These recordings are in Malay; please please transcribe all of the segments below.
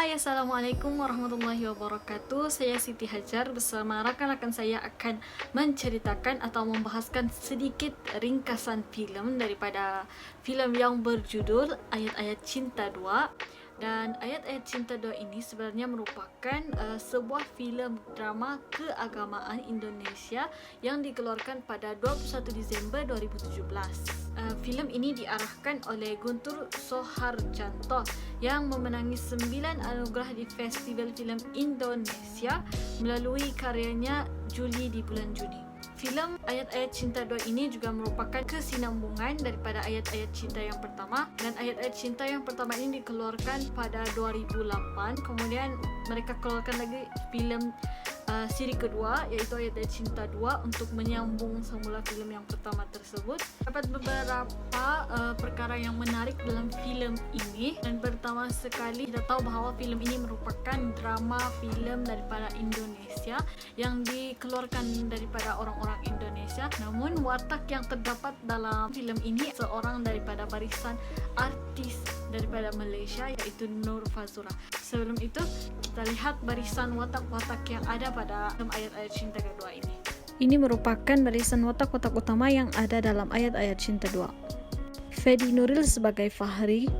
Hai, Assalamualaikum warahmatullahi wabarakatuh. Saya Siti Hajar bersama rakan-rakan saya akan menceritakan atau membahaskan sedikit ringkasan filem daripada filem yang berjudul Ayat-Ayat Cinta 2. Dan Ayat-Ayat Cinta 2 ini sebenarnya merupakan sebuah filem drama keagamaan Indonesia yang dikeluarkan pada 21 Disember 2017. Filem ini diarahkan oleh Guntur Soeharjanto yang memenangi 9 anugerah di Festival Filem Indonesia melalui karyanya Juli di bulan Juni. Filem Ayat-Ayat Cinta 2 ini juga merupakan kesinambungan daripada Ayat-Ayat Cinta yang pertama, dan Ayat-Ayat Cinta yang pertama ini dikeluarkan pada 2008. Kemudian mereka keluarkan lagi filem siri kedua, iaitu Ayat-Ayat Cinta 2 untuk menyambung semula filem yang pertama tersebut. Dapat beberapa perkara yang menarik dalam filem ini, dan pertama sekali kita tahu bahawa filem ini merupakan drama filem daripada Indonesia yang dikeluarkan daripada orang-orang Indonesia. Namun watak yang terdapat dalam filem ini seorang daripada barisan artis daripada Malaysia, iaitu Nur Fazura. Sebelum itu kita lihat barisan watak-watak yang ada pada Ayat-Ayat Cinta kedua ini. Ini merupakan barisan watak-watak utama yang ada dalam Ayat-Ayat Cinta 2. Fedi Nuril sebagai Fahri,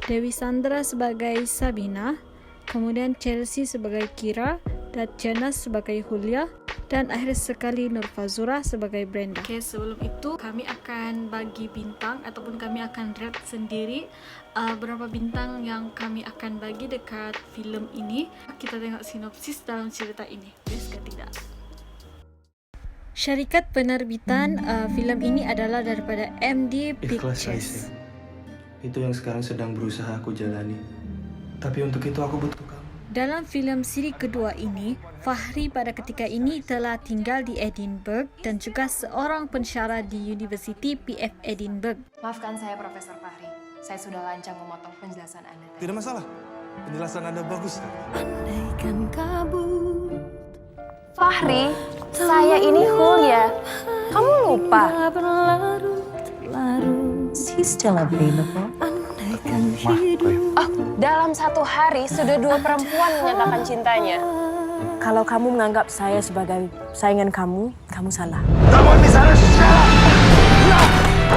Dewi Sandra sebagai Sabina, kemudian Chelsea sebagai Kira, dan Janas sebagai Hulia, dan akhir sekali Nur Fazura sebagai Brenda. Oke, sebelum itu kami akan bagi bintang ataupun kami akan rate sendiri berapa bintang yang kami akan bagi dekat filem ini. Kita tengok sinopsis dalam cerita ini. Yes ke tidak? Syarikat penerbitan filem ini adalah daripada MD Ikhlas, Pictures. Aisyah. Itu yang sekarang sedang berusaha aku jalani. Tapi untuk itu aku butuh kamu. Dalam filem siri kedua ini, Fahri pada ketika ini telah tinggal di Edinburgh dan juga seorang pensyarah di University PF Edinburgh. Maafkan saya, Profesor Fahri. Saya sudah lancang memotong penjelasan Anda tadi. Tidak masalah. Penjelasan Anda bagus. Andaikan kabut Fahri, saya ini Hulia. Kamu lupa? berlarut-larut, He's still available. andaikan hidup Dalam satu hari sudah 2 perempuan menyatakan cintanya. Kalau kamu menganggap saya sebagai saingan kamu, kamu salah. Kamu di sana salah.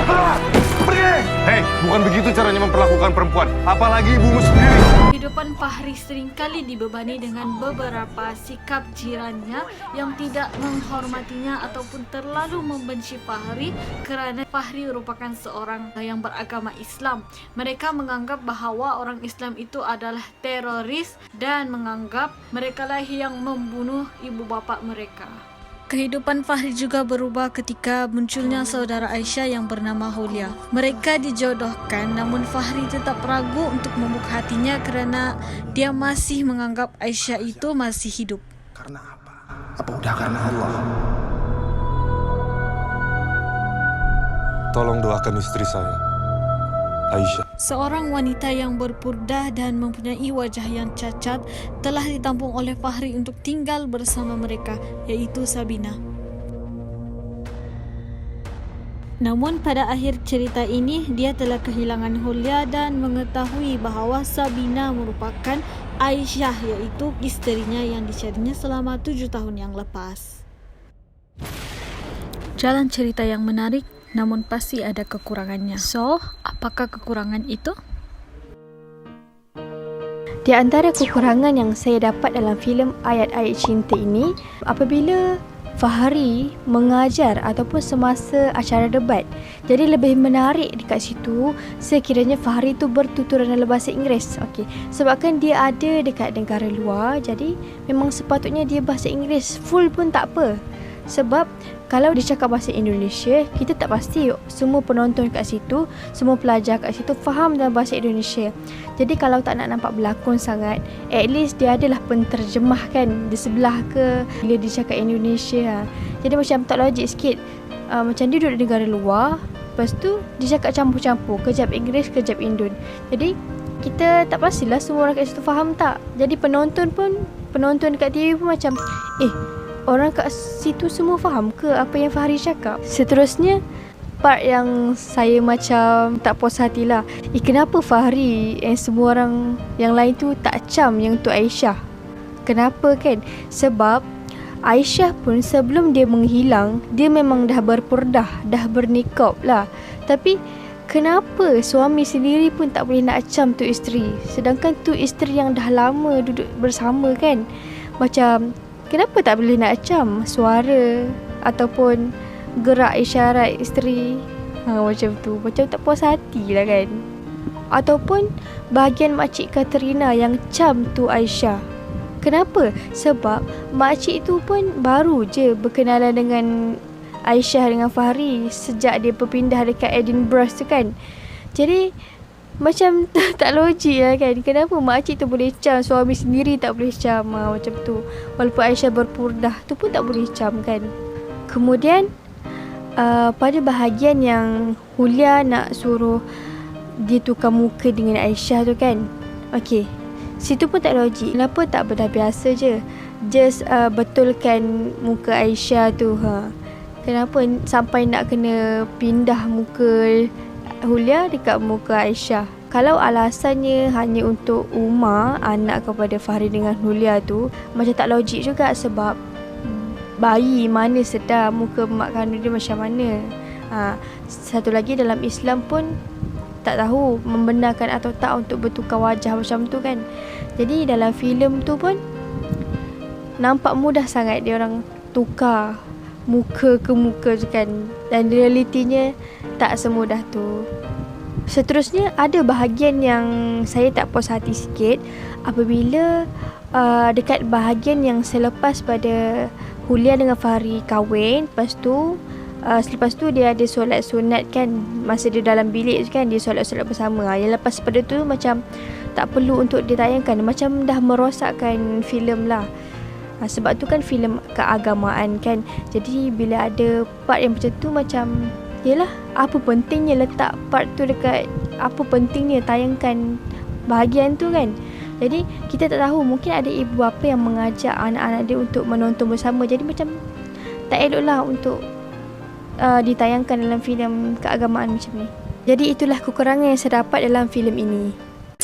Keluar. Pergi. Hei, bukan begitu caranya memperlakukan perempuan. Apalagi ibumu sendiri. Kehidupan Fahri seringkali dibebani dengan beberapa sikap jirannya yang tidak menghormatinya ataupun terlalu membenci Fahri kerana Fahri merupakan seorang yang beragama Islam. Mereka menganggap bahawa orang Islam itu adalah teroris dan menganggap merekalah yang membunuh ibu bapa mereka. Kehidupan Fahri juga berubah ketika munculnya saudara Aisyah yang bernama Hulia. Mereka dijodohkan, namun Fahri tetap ragu untuk membuka hatinya kerana dia masih menganggap Aisyah itu masih hidup. Karena apa? Apa udah karena Allah? Tolong doakan istri saya, Aisyah. Seorang wanita yang berpurdah dan mempunyai wajah yang cacat telah ditampung oleh Fahri untuk tinggal bersama mereka, yaitu Sabina. Namun pada akhir cerita ini, dia telah kehilangan Hulia dan mengetahui bahawa Sabina merupakan Aisyah, yaitu isterinya yang dicarinya selama 7 tahun yang lepas. Jalan cerita yang menarik, namun pasti ada kekurangannya. So, apakah kekurangan itu? Di antara kekurangan yang saya dapat dalam filem Ayat-Ayat Cinta ini, apabila Fahri mengajar ataupun semasa acara debat, jadi lebih menarik dekat situ sekiranya Fahri itu bertuturan dalam bahasa Inggeris. Okey, sebabkan dia ada dekat negara luar, jadi memang sepatutnya dia bahasa Inggeris full pun tak apa. Sebab kalau dia cakap bahasa Indonesia, kita tak pasti semua penonton kat situ, semua pelajar kat situ faham dalam bahasa Indonesia. Jadi kalau tak nak nampak berlakon sangat, at least dia adalah penterjemah kan di sebelah ke bila dia cakap Indonesia. Jadi macam tak logik sikit. Macam dia duduk di negara luar, lepas tu dia cakap campur-campur, kejap Inggeris, kejap Indon. Jadi kita tak pastilah semua orang kat situ faham tak. Jadi penonton dekat TV pun macam orang kat situ semua faham ke apa yang Fahri cakap? Seterusnya, part yang saya macam tak puas hati lah. Kenapa Fahri and semua orang yang lain tu tak cam yang tu Aisyah? Kenapa kan? Sebab Aisyah pun sebelum dia menghilang, dia memang dah berpurdah, dah bernikab lah. Tapi kenapa suami sendiri pun tak boleh nak cam tu isteri? Sedangkan tu isteri yang dah lama duduk bersama kan? Macam kenapa tak boleh nak cam suara ataupun gerak isyarat isteri? Macam tu. Macam tak puas hati lah kan? Ataupun bahagian makcik Katrina yang cam tu Aisyah. Kenapa? Sebab makcik tu pun baru je berkenalan dengan Aisyah dengan Fahri sejak dia berpindah dekat Edinburgh tu kan. Jadi macam tak logik lah kan. Kenapa makcik tu boleh cam, suami sendiri tak boleh cam macam tu. Walaupun Aisyah berpurdah tu pun tak boleh cam kan. Kemudian pada bahagian yang Hulia nak suruh dia tukar muka dengan Aisyah tu kan. Okey, situ pun tak logik. Kenapa tak benda biasa je? Just betulkan muka Aisyah tu. Kenapa sampai nak kena pindah muka Hulia dekat muka Aisyah? Kalau alasannya hanya untuk Umar, anak kepada Fahri dengan Hulia tu, macam tak logik juga. Sebab bayi mana sedar muka mak kandung dia macam mana. Satu lagi, dalam Islam pun tak tahu membenarkan atau tak untuk bertukar wajah macam tu kan. Jadi dalam filem tu pun nampak mudah sangat dia orang tukar muka ke muka tu kan. Dan realitinya tak semudah tu. Seterusnya ada bahagian yang saya tak puas hati sikit apabila dekat bahagian yang selepas pada Hulia dengan Fahri kahwin. Selepas tu dia ada solat sunat kan. Masa dia dalam bilik tu kan, dia solat-solat bersama. Yang lepas pada tu macam tak perlu untuk ditayangkan. Macam dah merosakkan filem lah. Sebab tu kan filem keagamaan kan. Jadi bila ada part yang macam tu, macam yelah, apa pentingnya letak part tu dekat, apa pentingnya tayangkan bahagian tu kan. Jadi kita tak tahu, mungkin ada ibu bapa yang mengajak anak-anak dia untuk menonton bersama. Jadi macam tak elok lah untuk ditayangkan dalam filem keagamaan macam ni. Jadi itulah kekurangan yang saya dapat dalam filem ini.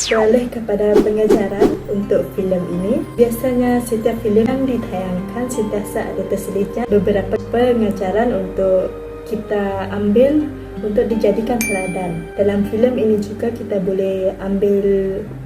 Beralih kepada pengajaran untuk filem ini. Biasanya setiap filem yang ditayangkan sentiasa ada terselitnya beberapa pengajaran untuk kita ambil untuk dijadikan teladan. Dalam filem ini juga kita boleh ambil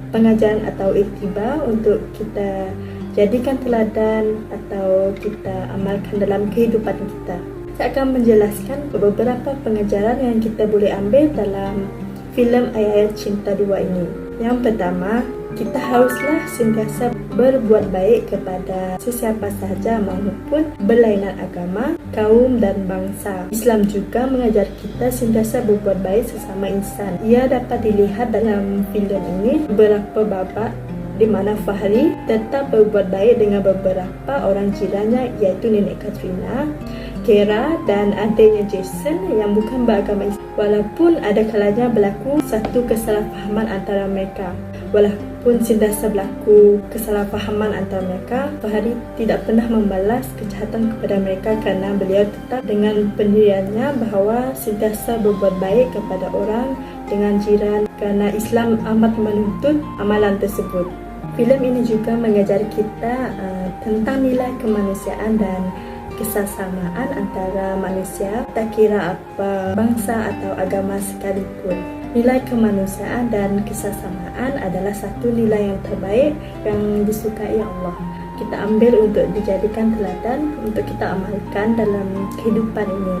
pengajaran atau iktibar untuk kita jadikan teladan atau kita amalkan dalam kehidupan kita. Saya akan menjelaskan beberapa pengajaran yang kita boleh ambil dalam filem Ayat-Ayat Cinta 2 ini. Yang pertama, kita haruslah sentiasa berbuat baik kepada sesiapa sahaja maupun berlainan agama, kaum dan bangsa. Islam juga mengajar kita sentiasa berbuat baik sesama insan. Ia dapat dilihat dalam filem ini beberapa babak di mana Fahri tetap berbuat baik dengan beberapa orang jirannya, iaitu Nenek Katrina, Kera dan adiknya Jason yang bukan beragama Islam. Walaupun ada kalanya berlaku satu kesalahfahaman antara mereka. Walaupun sentiasa berlaku kesalahfahaman antara mereka, Fahri tidak pernah membalas kejahatan kepada mereka kerana beliau tetap dengan pendiriannya bahawa sentiasa berbuat baik kepada orang dengan jiran kerana Islam amat menuntut amalan tersebut. Filem ini juga mengajar kita tentang nilai kemanusiaan dan kesesamaan antara manusia, tak kira apa bangsa atau agama sekalipun. Nilai kemanusiaan dan kesesamaan adalah satu nilai yang terbaik yang disukai Allah. Kita ambil untuk dijadikan teladan untuk kita amalkan dalam kehidupan ini.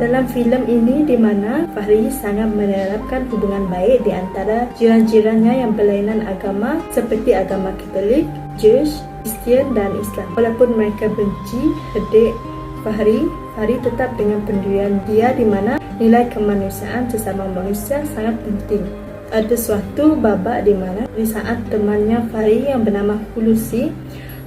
Dalam filem ini di mana Fahri sangat menerapkan hubungan baik di antara jiran-jirannya yang berlainan agama seperti agama Katolik, Jewish, Kristian dan Islam. Walaupun mereka benci adik Fahri tetap dengan pendirian dia di mana nilai kemanusiaan sesama manusia sangat penting. Ada suatu babak di mana di saat temannya Fahri yang bernama Hulusi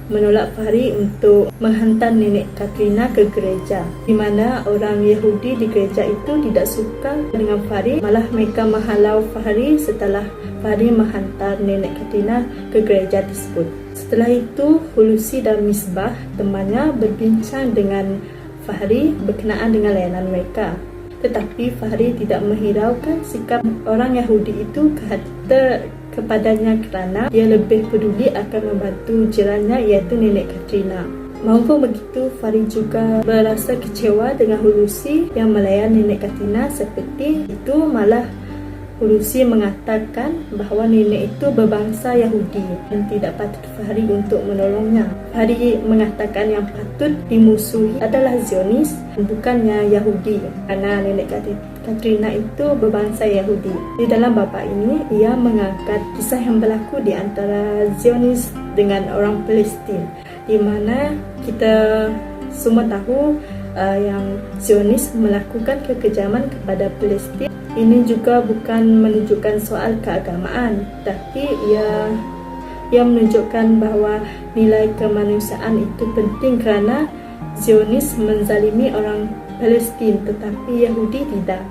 menolak Fahri untuk menghantar Nenek Katrina ke gereja, di mana orang Yahudi di gereja itu tidak suka dengan Fahri, malah mereka menghalau Fahri setelah Fahri menghantar Nenek Katrina ke gereja tersebut. Setelah itu, Hulusi dan Misbah, temannya, berbincang dengan Fahri berkenaan dengan layanan mereka. Tetapi Fahri tidak menghiraukan sikap orang Yahudi itu kepadanya kerana dia lebih peduli akan membantu jirannya iaitu Nenek Katrina. Maupun begitu, Fahri juga berasa kecewa dengan Hulusi yang melayan Nenek Katrina seperti itu. Malah Hulusi mengatakan bahawa nenek itu berbangsa Yahudi dan tidak patut Fahri untuk menolongnya. Fahri mengatakan yang patut dimusuhi adalah Zionis, bukannya Yahudi, karena nenek Katrina itu berbangsa Yahudi. Di dalam bab ini, ia mengangkat kisah yang berlaku di antara Zionis dengan orang Palestin, di mana kita semua tahu yang Zionis melakukan kekejaman kepada Palestin. Ini juga bukan menunjukkan soal keagamaan, tapi ia menunjukkan bahawa nilai kemanusiaan itu penting kerana Zionis menzalimi orang Palestin tetapi Yahudi tidak.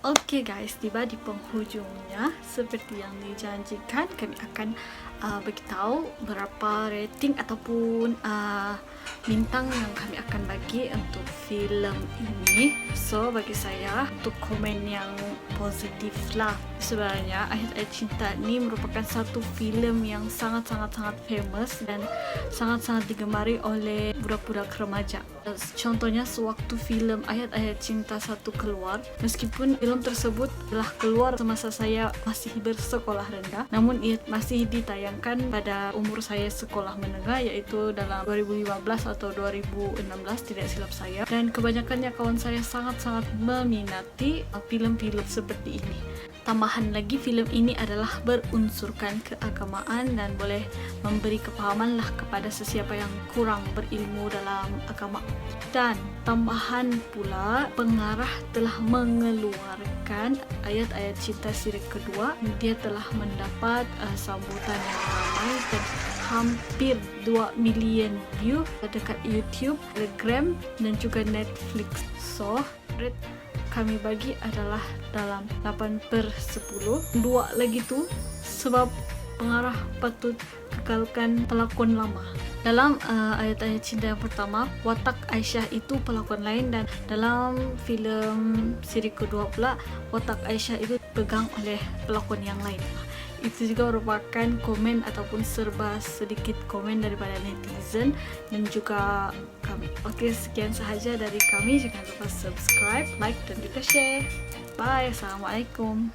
Oke guys, tiba di penghujungnya. Seperti yang dijanjikan, kami akan beritahu berapa rating ataupun bintang yang kami akan bagi untuk filem ini. So bagi saya, untuk komen yang positif lah. Sebenarnya Ayat-Ayat Cinta ini merupakan satu filem yang sangat-sangat famous dan sangat-sangat digemari oleh budak-budak remaja. Contohnya sewaktu filem Ayat-Ayat Cinta 1 keluar, meskipun filem tersebut telah keluar semasa saya masih bersekolah rendah, namun ia masih ditayangkan pada umur saya sekolah menengah, iaitu dalam 2015 atau 2016 tidak silap saya. Dan kebanyakannya kawan saya sangat-sangat meminati filem-filem seperti ini. Tambahan lagi, filem ini adalah berunsurkan keagamaan dan boleh memberi kepahaman lah kepada sesiapa yang kurang berilmu dalam agama. Dan tambahan pula, pengarah telah mengeluarkan Ayat-Ayat Cinta siri kedua. Dia telah mendapat sambutan yang ramai dan hampir 2 million view dekat YouTube, Telegram dan juga Netflix. So, rate kami bagi adalah dalam 8/10. 2 lagi tu sebab pengarah patut kekalkan pelakon lama. Dalam Ayat-Ayat Cinta yang pertama, watak Aisyah itu pelakon lain, dan dalam filem siri kedua pula watak Aisyah itu pegang oleh pelakon yang lain. Itu juga merupakan komen ataupun serba sedikit komen daripada netizen dan juga kami. Oke, sekian sahaja dari kami. Jangan lupa subscribe, like dan juga share. Bye. Assalamualaikum.